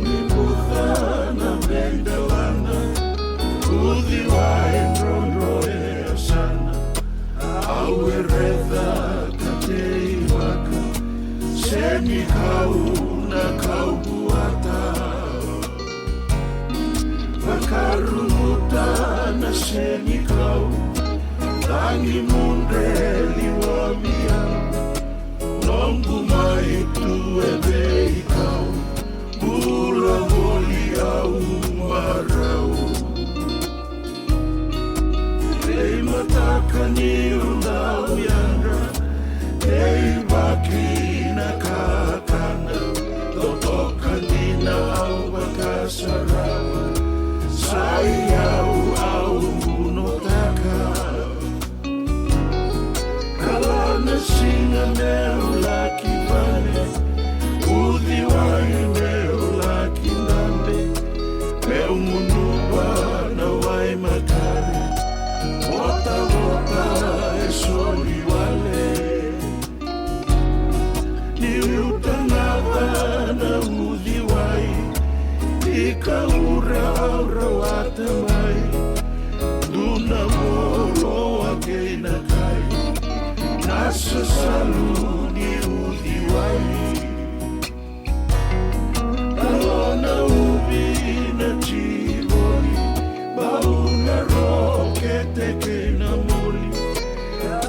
Buthana Bendalana Udhiwae Ndrondoe Asana Awereda Katei Waka Seni Kauna Kaubuata Vakarumutana Seni Kau Tangi Mundeli Wamia Nongu Mai Tuebe Ikau Bula Moli Au Marau Rei Mataka Ni Undau Yandra Rei Bakina Kakana Totoka Dina Au Bakasarawa Sai Au Au Notaka Kalana Singa Neu Laki Vale Udhiwae Neu Laki Nande Meu Munuba Na Wai Makare Wota Wota E Soli Wale Ni Utanava Na Udhiwae Ika Ura Aura Watamai Duna Molo Akeina Kai Nasa Saluni Udhiwae Alona Ubi Na Chivoli Bauna Rokete Kena Moli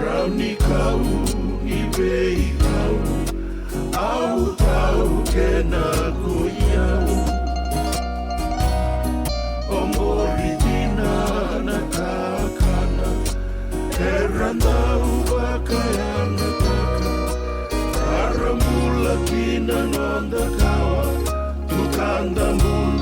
Rauni Kau Ibei Kau Au Kau Kena Koyau Omori Dina Na Kakana Keranda Ubakayana Taka Aramula Kina Nonda Kawa Tukanda Mula